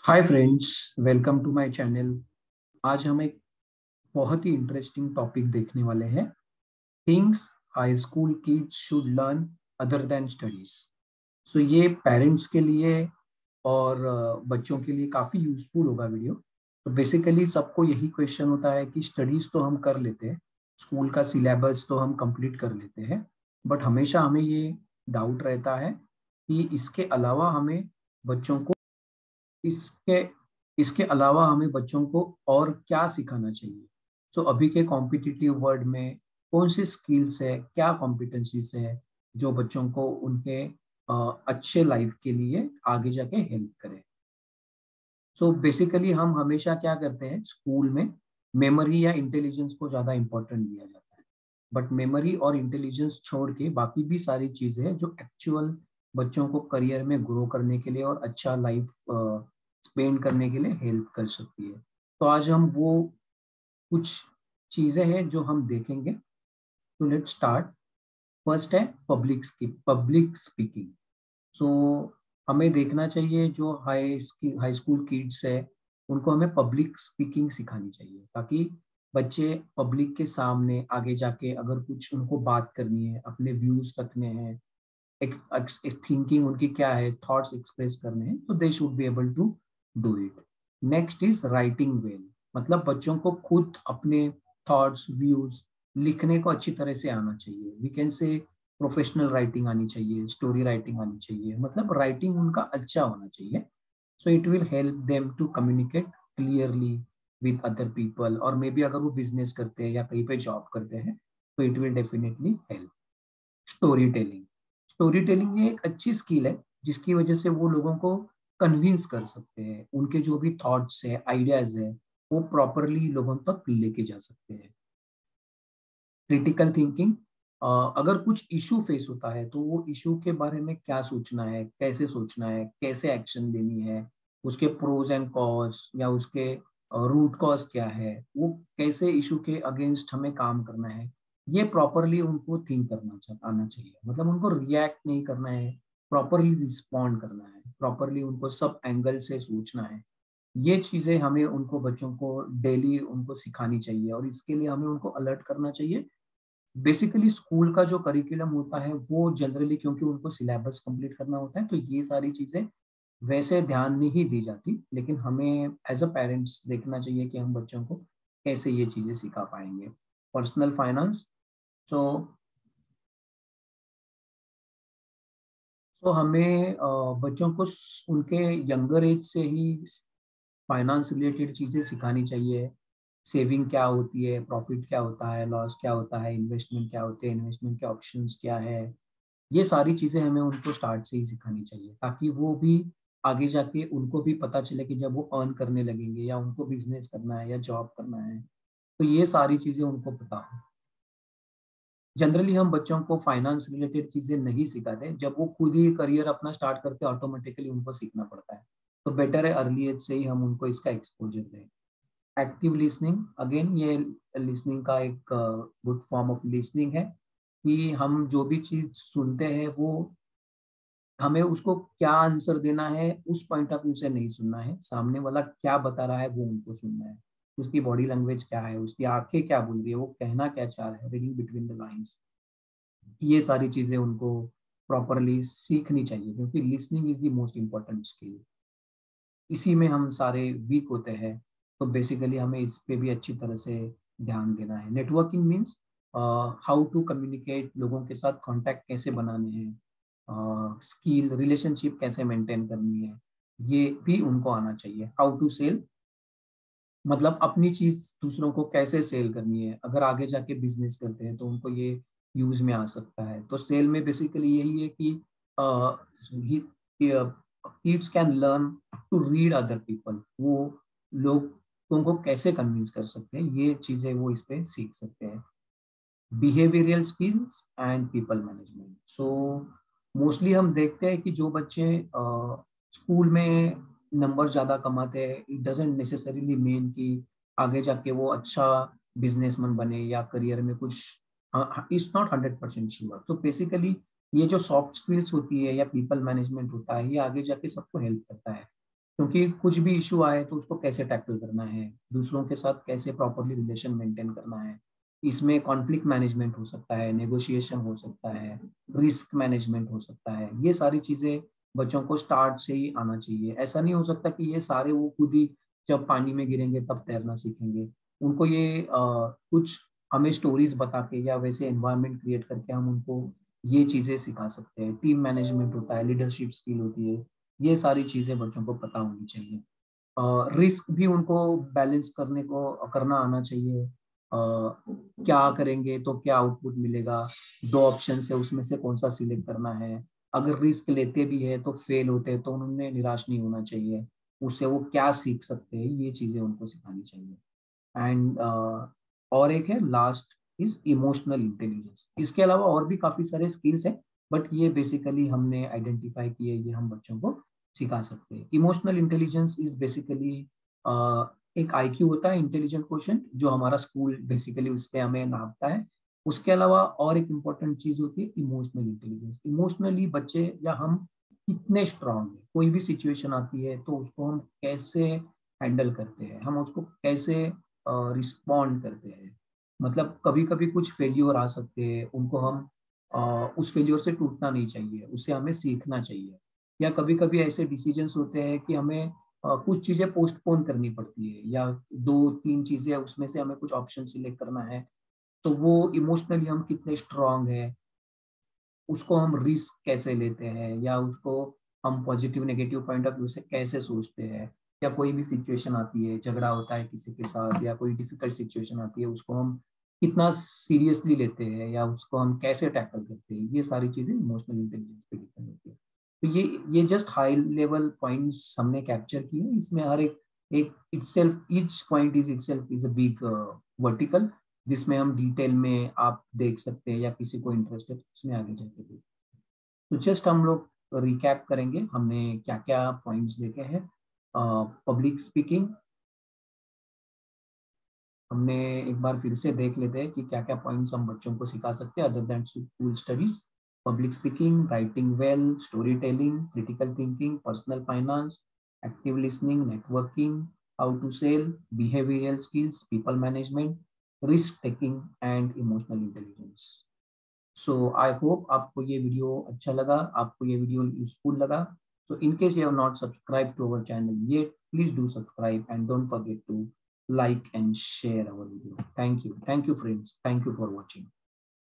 Hi friends, welcome to my channel. आज हम एक बहुत ही इंटरेस्टिंग टॉपिक देखने वाले हैं। Things high school kids should learn other than studies. So ये पेरेंट्स के लिए और बच्चों के लिए काफ़ी यूजफुल होगा वीडियो। तो बेसिकली सबको यही क्वेश्चन होता है कि स्टडीज़ तो हम कर लेते हैं, स्कूल का सिलेबस तो हम कंप्लीट कर लेते हैं, बट हमेशा हमें ये डाउट रहता है कि इसके इसके अलावा हमें बच्चों को और क्या सिखाना चाहिए। सो अभी के कॉम्पिटिटिव वर्ल्ड में कौन सी स्किल्स है, क्या कॉम्पिटेंसीज है जो बच्चों को उनके अच्छे लाइफ के लिए आगे जाके हेल्प करे। सो बेसिकली हम हमेशा क्या करते हैं, स्कूल में मेमोरी या इंटेलिजेंस को ज़्यादा इंपॉर्टेंट दिया जाता है, बट मेमोरी और इंटेलिजेंस छोड़ के बाकी भी सारी चीज़ें हैं जो एक्चुअल बच्चों को करियर में ग्रो करने के लिए और अच्छा लाइफ स्पेंड करने के लिए हेल्प कर सकती है। तो आज हम वो कुछ चीज़ें हैं जो हम देखेंगे। तो लेट्स स्टार्ट। फर्स्ट है पब्लिक स्पीकिंग। सो हमें देखना चाहिए जो हाई स्कूल किड्स है, उनको हमें पब्लिक स्पीकिंग सिखानी चाहिए ताकि बच्चे पब्लिक के सामने आगे जाके अगर कुछ उनको बात करनी है, अपने व्यूज रखने हैं, एक थिंकिंग उनकी क्या है, थॉट्स एक्सप्रेस करने हैं, तो they should be able to do it. Next is writing well. मतलब बच्चों को खुद अपने थॉट्स व्यूज लिखने को अच्छी तरह से आना चाहिए। We can say professional writing आनी चाहिए, स्टोरी राइटिंग आनी चाहिए, मतलब राइटिंग उनका अच्छा होना चाहिए। So it will help them to communicate clearly with other people, और मे बी अगर वो बिजनेस करते हैं या कहीं पे जॉब करते हैं तो it will definitely help. Story telling. Story telling ये एक अच्छी स्किल है जिसकी वजह से वो लोगों को कन्विंस कर सकते हैं, उनके जो भी थॉट्स है, आइडियाज है, वो प्रॉपरली लोगों तक लेके जा सकते हैं। Critical thinking. अगर कुछ इशू फेस होता है तो वो इशू के बारे में क्या सोचना है, कैसे सोचना है, कैसे एक्शन लेनी है, उसके प्रोज एंड कॉज या उसके रूट कॉज क्या है, वो कैसे इशू के अगेंस्ट हमें काम करना है, ये प्रॉपरली उनको थिंक आना चाहिए। मतलब उनको रिएक्ट नहीं करना है, प्रॉपरली रिस्पॉन्ड करना है, प्रॉपरली उनको सब एंगल से सोचना है। ये चीजें हमें उनको बच्चों को डेली उनको सिखानी चाहिए और इसके लिए हमें उनको अलर्ट करना चाहिए। बेसिकली स्कूल का जो करिकुलम होता है वो जनरली, क्योंकि उनको सिलेबस कंप्लीट करना होता है, तो ये सारी चीजें वैसे ध्यान नहीं दी जाती, लेकिन हमें एज अ पेरेंट्स देखना चाहिए कि हम बच्चों को कैसे ये चीजें सिखा पाएंगे। Personal finance. सो हमें बच्चों को उनके यंगर एज से ही फाइनेंस रिलेटेड चीजें सिखानी चाहिए। सेविंग क्या होती है, प्रॉफिट क्या होता है, लॉस क्या होता है, इन्वेस्टमेंट क्या होते हैं, इन्वेस्टमेंट के ऑप्शंस क्या है, ये सारी चीजें हमें उनको स्टार्ट से ही सिखानी चाहिए ताकि वो भी आगे जाके उनको भी पता चले कि जब वो अर्न करने लगेंगे या उनको बिजनेस करना है या जॉब करना है, तो ये सारी चीजें उनको पता हो। जनरली हम बच्चों को फाइनेंस रिलेटेड चीजें नहीं सिखाते, जब वो खुद ही करियर अपना स्टार्ट करते ऑटोमेटिकली उनको सीखना पड़ता है। तो बेटर है अर्ली एज से ही हम उनको इसका एक्सपोजर दें। Active listening. अगेन ये लिसनिंग का एक गुड फॉर्म ऑफ लिसनिंग है कि हम जो भी चीज सुनते हैं वो हमें उसको क्या आंसर देना है उस पॉइंट ऑफ व्यू से नहीं सुनना है, सामने वाला क्या बता रहा है वो उनको सुनना है। उसकी बॉडी लैंग्वेज क्या है, उसकी आंखें क्या बोल रही है, वो कहना क्या चाह रहा है, रीडिंग बिटवीन द लाइंस, ये सारी चीजें उनको प्रॉपरली सीखनी चाहिए क्योंकि listening is the most important skill. इसी में हम सारे वीक होते हैं, तो बेसिकली हमें इस पे भी अच्छी तरह से ध्यान देना है। Networking means how to communicate, लोगों के साथ कांटेक्ट कैसे बनाने हैं, स्किल रिलेशनशिप कैसे मेंटेन करनी है, ये भी उनको आना चाहिए। हाउ टू सेल, मतलब अपनी चीज दूसरों को कैसे सेल करनी है, अगर आगे जाके बिजनेस करते हैं तो उनको ये यूज में आ सकता है। तो सेल में बेसिकली यही है कि kids can learn to read other people, वो लोगों को कैसे कन्विंस कर सकते हैं, ये चीजें वो इस पे सीख सकते हैं। Behavioural skills and people management. So mostly हम देखते हैं कि जो बच्चे स्कूल में नंबर ज़्यादा कमाते हैं, इट डजेंट नेसेसरीली मीन कि आगे जाके वो अच्छा बिजनेसमैन बने या करियर में कुछ, इट्स नॉट 100% श्योर। तो बेसिकली ये जो सॉफ्ट स्किल्स होती है या पीपल मैनेजमेंट होता है, ये आगे जाके सबको हेल्प करता है। क्योंकि कुछ भी इशू आए तो उसको कैसे टैकल करना है, दूसरों के साथ कैसे प्रॉपरली रिलेशन मेंटेन करना है, इसमें कॉन्फ्लिक्ट मैनेजमेंट हो सकता है, नेगोशिएशन हो सकता है, रिस्क मैनेजमेंट हो सकता है। ये सारी चीज़ें बच्चों को स्टार्ट से ही आना चाहिए। ऐसा नहीं हो सकता कि ये सारे वो खुद ही जब पानी में गिरेंगे तब तैरना सीखेंगे। उनको ये कुछ हमें स्टोरीज बता के या वैसे एनवायरनमेंट क्रिएट करके हम उनको ये चीज़ें सिखा सकते हैं। टीम मैनेजमेंट होता है, लीडरशिप स्किल होती है, ये सारी चीज़ें बच्चों को पता होनी चाहिए। रिस्क भी उनको बैलेंस करना आना चाहिए। क्या करेंगे तो क्या आउटपुट मिलेगा, दो ऑप्शन है उसमें से कौन सा सिलेक्ट करना है। अगर रिस्क लेते भी है तो फेल होते हैं तो उन्होंने निराश नहीं होना चाहिए, उससे वो क्या सीख सकते हैं, ये चीज़ें उनको सिखानी चाहिए। एंड और एक है लास्ट इज इमोशनल इंटेलिजेंस। इसके अलावा और भी काफ़ी सारे स्किल्स हैं, बट ये बेसिकली हमने आइडेंटिफाई किए, ये हम बच्चों को सिखा सकते हैं। इमोशनल इंटेलिजेंस इज बेसिकली एक आईक्यू होता है, इंटेलिजेंट क्वेश्चन, जो हमारा स्कूल बेसिकली उस पर हमें नापता है। उसके अलावा और एक इम्पॉर्टेंट चीज होती है इमोशनल इंटेलिजेंस। इमोशनली बच्चे या हम कितने स्ट्रांग है, कोई भी सिचुएशन आती है तो उसको हम कैसे हैंडल करते हैं, हम उसको कैसे रिस्पॉन्ड करते हैं। मतलब कभी कभी कुछ फेल्योर आ सकते हैं, उनको हम उस फेल्योर से टूटना नहीं चाहिए, उससे हमें सीखना चाहिए। या कभी कभी ऐसे डिसीजंस होते हैं कि हमें कुछ चीजें पोस्टपोन करनी पड़ती है, या दो तीन चीजें उसमें से हमें कुछ ऑप्शन सिलेक्ट करना है, तो वो इमोशनली हम कितने स्ट्रांग है, उसको हम रिस्क कैसे लेते हैं, या उसको हम positive negative point of view से कैसे सोचते हैं। या कोई भी सिचुएशन आती है, झगड़ा होता है किसी के साथ, या कोई डिफिकल्ट सिचुएशन आती है, उसको हम कितना सीरियसली लेते हैं, या उसको हम कैसे टैकल करते हैं, ये सारी चीजें इमोशनल इंटेलिजेंस पे डिपेंड होती है। तो ये जस्ट हाई लेवल पॉइंट्स हमने कैप्चर किए। इसमें हर एक एक itself each point is itself is a big vertical, जिसमें हम डिटेल में आप देख सकते हैं, या किसी को इंटरेस्ट है तो उसमें आगे जाके देख। तो जस्ट हम लोग रिकैप करेंगे हमने क्या क्या पॉइंट्स देखे हैं। पब्लिक स्पीकिंग हमने एक बार फिर से देख लेते हैं कि क्या क्या पॉइंट्स हम बच्चों को सिखा सकते हैं other than school studies. Public speaking, writing well, story telling, critical thinking, personal finance, active listening, networking, how to sell, behavioural skills, people management, risk taking and emotional intelligence. So I hope आपको ये video अच्छा लगा, आपको ये video useful लगा। So in case you have not subscribed to our channel yet, please do subscribe and don't forget to like and share our video. Thank you. Thank you, friends. Thank you for watching.